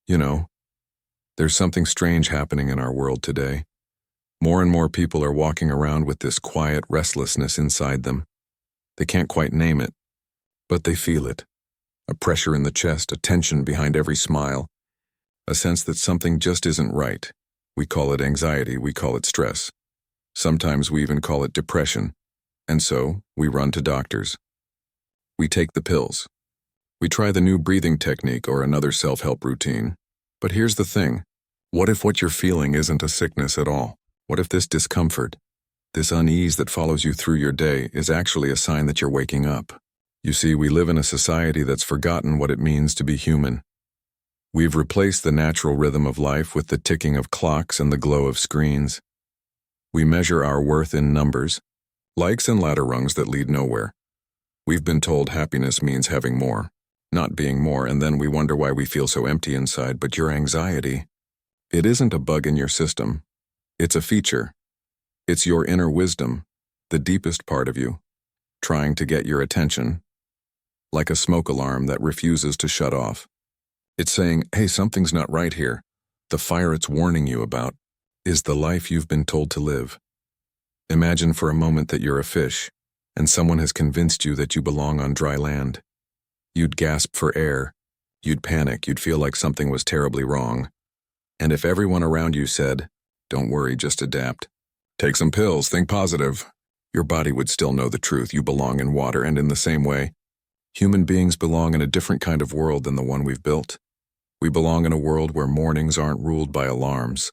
You know, there's something strange happening in our world today. More and more people are walking around with this quiet restlessness inside them. They can't quite name it, but they feel it. A pressure in the chest, a tension behind every smile, a sense that something just isn't right. We call it anxiety, we call it stress. Sometimes we even call it depression. And so, we run to doctors. We take the pills. We try the new breathing technique or another self-help routine. But here's the thing. What if what you're feeling isn't a sickness at all? What if this discomfort, this unease that follows you through your day, is actually a sign that you're waking up? You see, we live in a society that's forgotten what it means to be human. We've replaced the natural rhythm of life with the ticking of clocks and the glow of screens. We measure our worth in numbers, likes and ladder rungs that lead nowhere. We've been told happiness means having more, not being more, and then we wonder why we feel so empty inside. But your anxiety, it isn't a bug in your system. It's a feature. It's your inner wisdom, the deepest part of you, trying to get your attention, like a smoke alarm that refuses to shut off. It's saying, hey, something's not right here. The fire it's warning you about is the life you've been told to live. Imagine for a moment that you're a fish, and someone has convinced you that you belong on dry land. You'd gasp for air. You'd panic. You'd feel like something was terribly wrong. And if everyone around you said, don't worry, just adapt. Take some pills, think positive. Your body would still know the truth. You belong in water, and in the same way, human beings belong in a different kind of world than the one we've built. We belong in a world where mornings aren't ruled by alarms,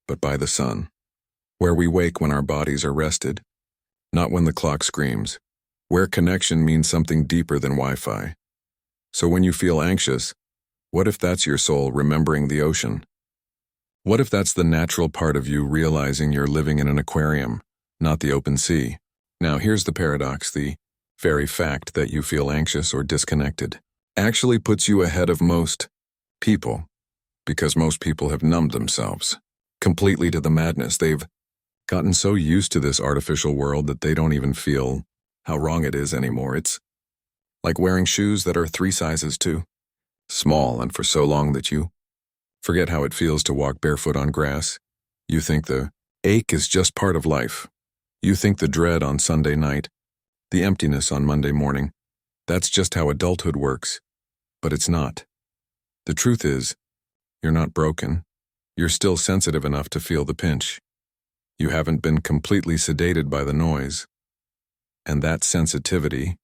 but by the sun. Where we wake when our bodies are rested, not when the clock screams. Where connection means something deeper than Wi-Fi. So when you feel anxious, what if that's your soul remembering the ocean? What if that's the natural part of you realizing you're living in an aquarium, not the open sea? Now here's the paradox. The very fact that you feel anxious or disconnected actually puts you ahead of most people, because most people have numbed themselves completely to the madness. They've gotten so used to this artificial world that they don't even feel how wrong it is anymore. It's like wearing shoes that are 3 sizes too small, and for so long that you forget how it feels to walk barefoot on grass. You think the ache is just part of life. You think the dread on Sunday night, the emptiness on Monday morning, that's just how adulthood works. But it's not. The truth is, you're not broken. You're still sensitive enough to feel the pinch. You haven't been completely sedated by the noise. And that sensitivity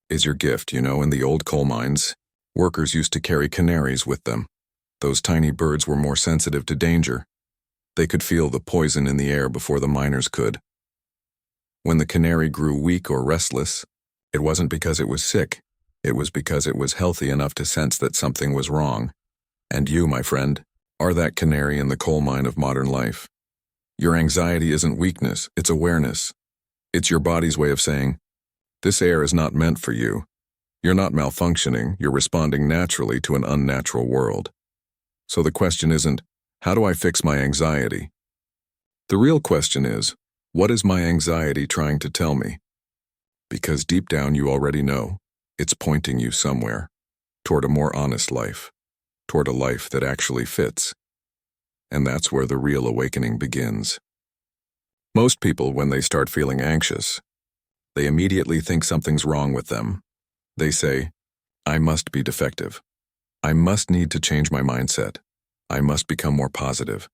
is your gift. In the old coal mines, workers used to carry canaries with them. Those tiny birds were more sensitive to danger. They could feel the poison in the air before the miners could. When the canary grew weak or restless, it wasn't because it was sick. It was because it was healthy enough to sense that something was wrong. And you, my friend, are that canary in the coal mine of modern life. Your anxiety isn't weakness, it's awareness. It's your body's way of saying, this air is not meant for you. You're not malfunctioning, you're responding naturally to an unnatural world. So the question isn't, how do I fix my anxiety? The real question is, what is my anxiety trying to tell me? Because deep down you already know, it's pointing you somewhere, toward a more honest life, toward a life that actually fits. And that's where the real awakening begins. Most people, when they start feeling anxious, they immediately think something's wrong with them. They say, I must be defective. I must need to change my mindset. I must become more positive.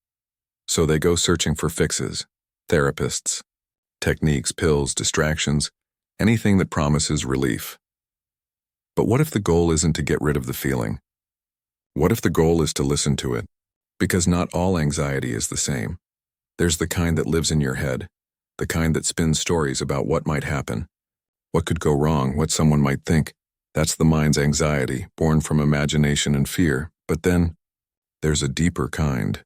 So they go searching for fixes, therapists, techniques, pills, distractions, anything that promises relief. But what if the goal isn't to get rid of the feeling? What if the goal is to listen to it? Because not all anxiety is the same. There's the kind that lives in your head, the kind that spins stories about what might happen, what could go wrong, what someone might think. That's the mind's anxiety, born from imagination and fear. But then, there's a deeper kind,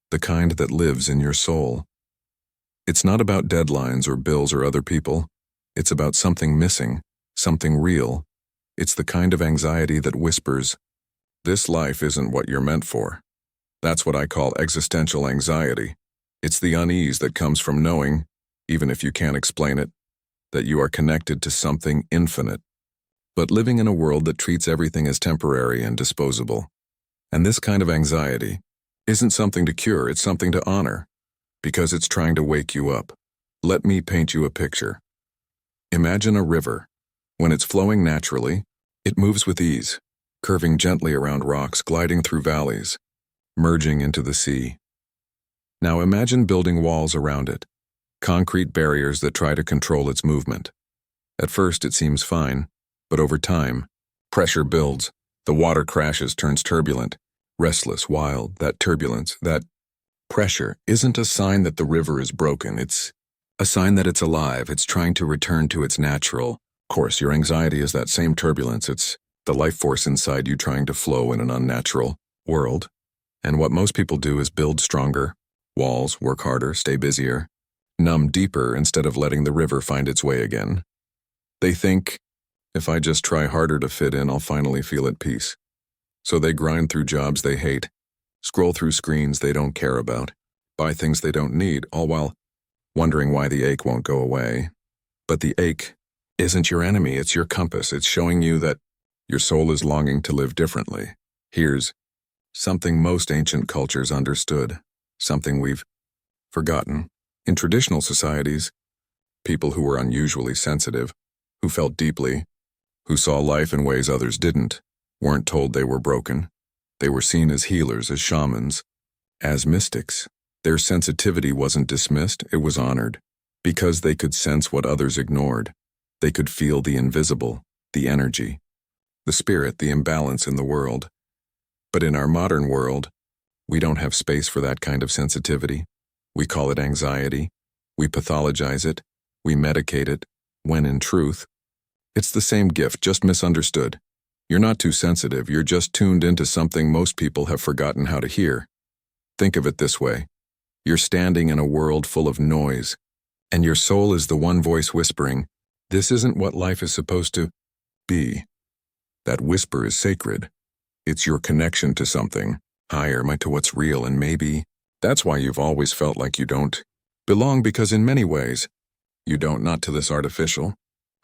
the kind that lives in your soul. It's not about deadlines or bills or other people. It's about something missing, something real. It's the kind of anxiety that whispers, this life isn't what you're meant for. That's what I call existential anxiety. It's the unease that comes from knowing, even if you can't explain it, that you are connected to something infinite. But living in a world that treats everything as temporary and disposable. And this kind of anxiety isn't something to cure, it's something to honor, because it's trying to wake you up. Let me paint you a picture. Imagine a river. When it's flowing naturally, it moves with ease, curving gently around rocks, gliding through valleys, merging into the sea. Now imagine building walls around it, concrete barriers that try to control its movement. At first it seems fine, but over time, pressure builds, the water crashes, turns turbulent, restless, wild. That turbulence, that pressure isn't a sign that the river is broken, it's a sign that it's alive, it's trying to return to its natural course. Your anxiety is that same turbulence, it's the life force inside you trying to flow in an unnatural world. And what most people do is build stronger walls, work harder, stay busier, numb deeper instead of letting the river find its way again. They think, if I just try harder to fit in, I'll finally feel at peace. So they grind through jobs they hate, scroll through screens they don't care about, buy things they don't need, all while wondering why the ache won't go away. But the ache isn't your enemy, it's your compass. It's showing you that your soul is longing to live differently. Here's something most ancient cultures understood, something we've forgotten. In traditional societies, people who were unusually sensitive, who felt deeply, who saw life in ways others didn't, weren't told they were broken. They were seen as healers, as shamans, as mystics. Their sensitivity wasn't dismissed, it was honored, because they could sense what others ignored. They could feel the invisible, the energy, the spirit, the imbalance in the world. But in our modern world, we don't have space for that kind of sensitivity. We call it anxiety, we pathologize it, we medicate it, when in truth, it's the same gift, just misunderstood. You're not too sensitive, you're just tuned into something most people have forgotten how to hear. Think of it this way. You're standing in a world full of noise, and your soul is the one voice whispering, "This isn't what life is supposed to be." That whisper is sacred. It's your connection to something higher, to what's real, and maybe that's why you've always felt like you don't belong, because in many ways, you don't, not to this artificial,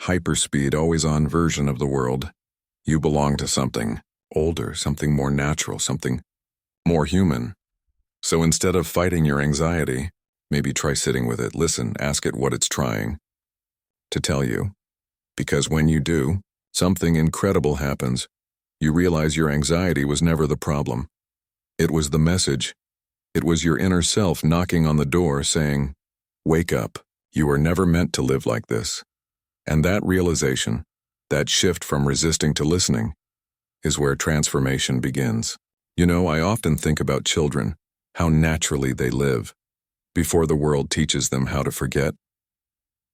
hyperspeed, always-on version of the world. You belong to something older, something more natural, something more human. So instead of fighting your anxiety, maybe try sitting with it, listen, ask it what it's trying to tell you. Because when you do, something incredible happens. You realize your anxiety was never the problem. It was the message. It was your inner self knocking on the door saying, "Wake up, you were never meant to live like this." And that realization, that shift from resisting to listening, is where transformation begins. You know, I often think about children, how naturally they live, before the world teaches them how to forget.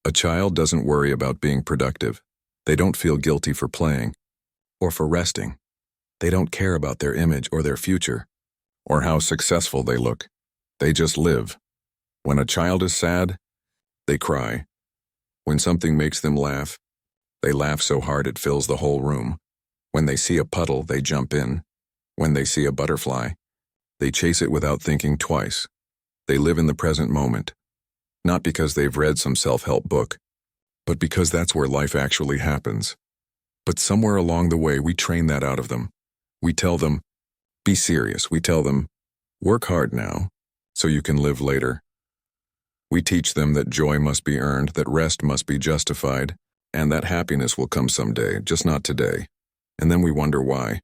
A child doesn't worry about being productive. They don't feel guilty for playing, or for resting. They don't care about their image or their future, or how successful they look. They just live. When a child is sad, they cry. When something makes them laugh, they laugh so hard it fills the whole room. When they see a puddle, they jump in. When they see a butterfly, they chase it without thinking twice. They live in the present moment, not because they've read some self-help book, but because that's where life actually happens. But somewhere along the way, we train that out of them. We tell them, be serious. We tell them, work hard now, so you can live later. We teach them that joy must be earned, that rest must be justified, and that happiness will come someday, just not today. And then we wonder why.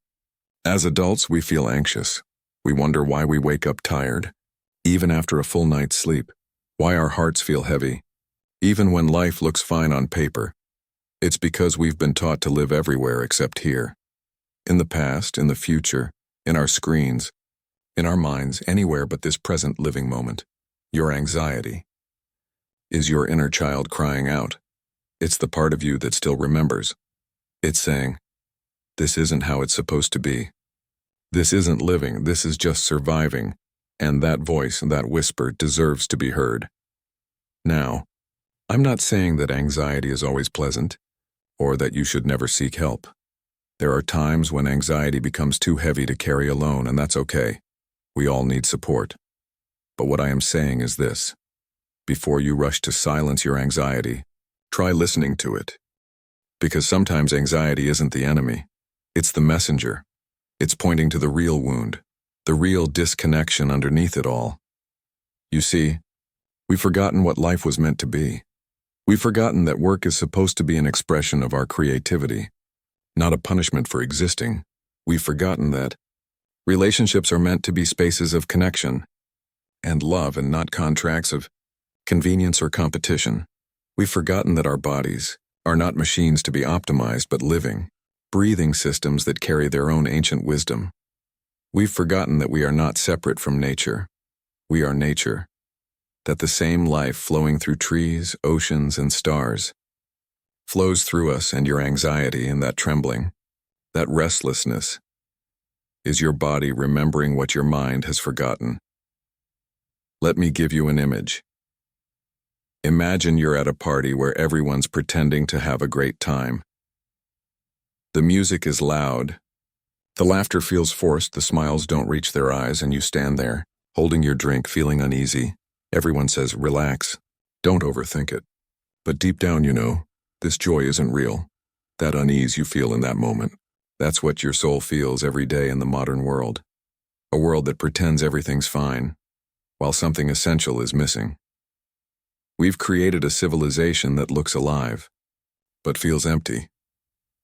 As adults, we feel anxious. We wonder why we wake up tired, even after a full night's sleep, why our hearts feel heavy, even when life looks fine on paper. It's because we've been taught to live everywhere except here. In the past, in the future, in our screens, in our minds, anywhere but this present living moment. Your anxiety is your inner child crying out. It's the part of you that still remembers. It's saying, this isn't how it's supposed to be. This isn't living, this is just surviving. And that voice, that whisper, deserves to be heard. Now, I'm not saying that anxiety is always pleasant, or that you should never seek help. There are times when anxiety becomes too heavy to carry alone, and that's okay. We all need support. But what I am saying is this. Before you rush to silence your anxiety, try listening to it. Because sometimes anxiety isn't the enemy. It's the messenger. It's pointing to the real wound, the real disconnection underneath it all. You see, we've forgotten what life was meant to be. We've forgotten that work is supposed to be an expression of our creativity, not a punishment for existing. We've forgotten that relationships are meant to be spaces of connection and love and not contracts of convenience or competition. We've forgotten that our bodies are not machines to be optimized but living, breathing systems that carry their own ancient wisdom. We've forgotten that we are not separate from nature. We are nature. That the same life flowing through trees, oceans, and stars flows through us, and your anxiety and that trembling, that restlessness, is your body remembering what your mind has forgotten. Let me give you an image. Imagine you're at a party where everyone's pretending to have a great time. The music is loud. The laughter feels forced, the smiles don't reach their eyes, and you stand there, holding your drink, feeling uneasy. Everyone says, relax, don't overthink it. But deep down you know, this joy isn't real. That unease you feel in that moment, that's what your soul feels every day in the modern world. A world that pretends everything's fine, while something essential is missing. We've created a civilization that looks alive, but feels empty.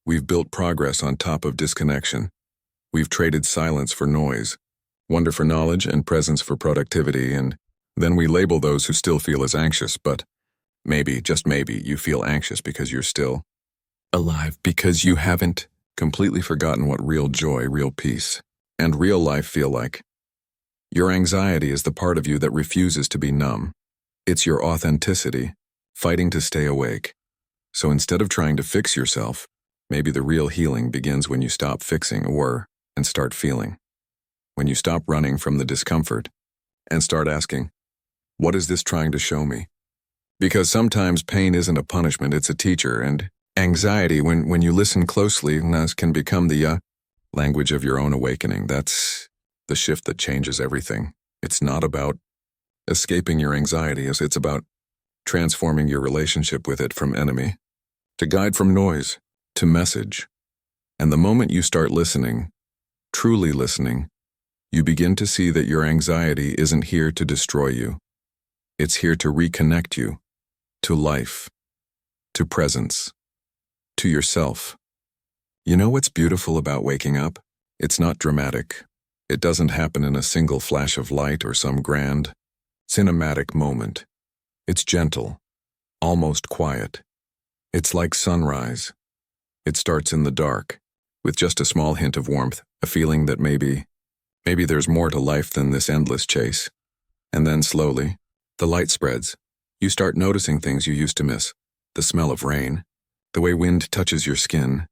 We've built progress on top of disconnection. We've traded silence for noise, wonder for knowledge, and presence for productivity, and then we label those who still feel as anxious, but maybe, just maybe, you feel anxious because you're still alive, because you haven't completely forgotten what real joy, real peace, and real life feel like. Your anxiety is the part of you that refuses to be numb. It's your authenticity, fighting to stay awake. So instead of trying to fix yourself, maybe the real healing begins when you stop fixing and start feeling. When you stop running from the discomfort and start asking, what is this trying to show me? Because sometimes pain isn't a punishment, it's a teacher, and anxiety, when you listen closely, can become the language of your own awakening. That's the shift that changes everything. It's not about escaping your anxiety, it's about transforming your relationship with it from enemy to guide, from noise to message. And the moment you start listening, truly listening, you begin to see that your anxiety isn't here to destroy you. It's here to reconnect you to life, to presence, to yourself. You know what's beautiful about waking up? It's not dramatic. It doesn't happen in a single flash of light or some grand, cinematic moment. It's gentle, almost quiet. It's like sunrise. It starts in the dark, with just a small hint of warmth, a feeling that maybe there's more to life than this endless chase. And then slowly, the light spreads. You start noticing things you used to miss. The smell of rain, the way wind touches your skin,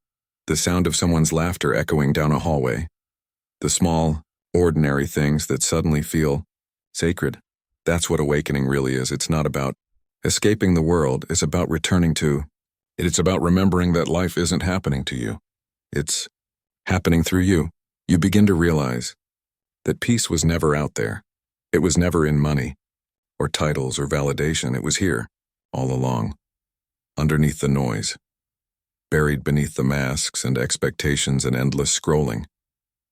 the sound of someone's laughter echoing down a hallway. The small, ordinary things that suddenly feel sacred. That's what awakening really is. It's not about escaping the world. It's about returning to it. It's about remembering that life isn't happening to you. It's happening through you. You begin to realize that peace was never out there. It was never in money, or titles, or validation. It was here, all along, underneath the noise, buried beneath the masks and expectations and endless scrolling,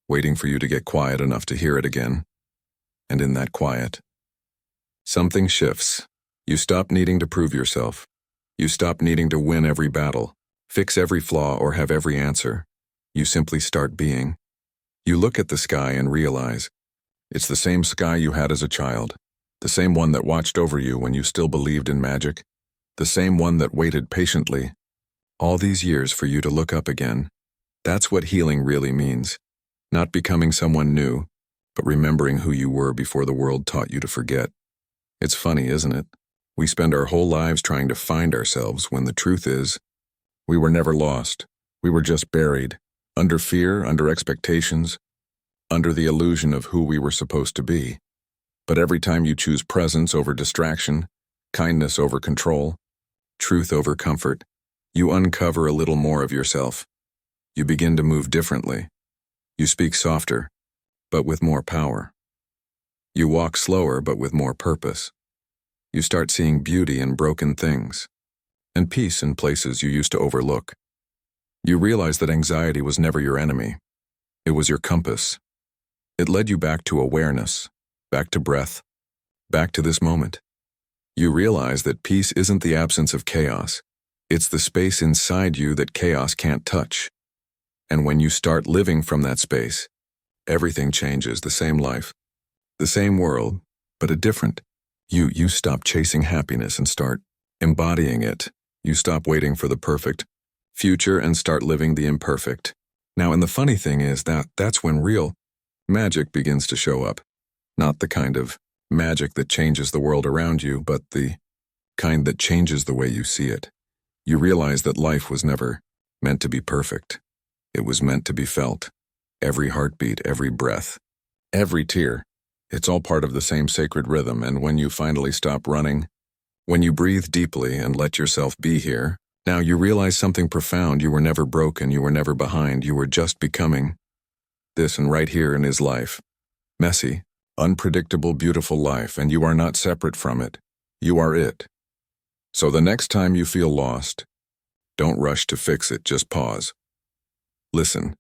waiting for you to get quiet enough to hear it again. And in that quiet, something shifts. You stop needing to prove yourself. You stop needing to win every battle, fix every flaw, or have every answer. You simply start being. You look at the sky and realize it's the same sky you had as a child, the same one that watched over you when you still believed in magic, the same one that waited patiently all these years for you to look up again. That's what healing really means. Not becoming someone new, but remembering who you were before the world taught you to forget. It's funny, isn't it? We spend our whole lives trying to find ourselves when the truth is, we were never lost. We were just buried, under fear, under expectations, under the illusion of who we were supposed to be. But every time you choose presence over distraction, kindness over control, truth over comfort, you uncover a little more of yourself. You begin to move differently. You speak softer, but with more power. You walk slower, but with more purpose. You start seeing beauty in broken things, and peace in places you used to overlook. You realize that anxiety was never your enemy. It was your compass. It led you back to awareness, back to breath, back to this moment. You realize that peace isn't the absence of chaos. It's the space inside you that chaos can't touch. And when you start living from that space, everything changes. The same life, the same world, but a different. You stop chasing happiness and start embodying it. You stop waiting for the perfect future and start living the imperfect. Now, and the funny thing is that's when real magic begins to show up. Not the kind of magic that changes the world around you, but the kind that changes the way you see it. You realize that life was never meant to be perfect. It was meant to be felt. Every heartbeat, every breath, every tear. It's all part of the same sacred rhythm, and when you finally stop running, when you breathe deeply and let yourself be here, now you realize something profound. You were never broken, you were never behind, you were just becoming this, and right here in his life. Messy, unpredictable, beautiful life, and you are not separate from it. You are it. So the next time you feel lost, don't rush to fix it, just pause. Listen,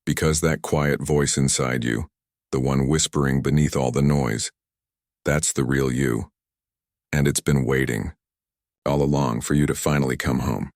because that quiet voice inside you, the one whispering beneath all the noise, that's the real you. And it's been waiting all along for you to finally come home.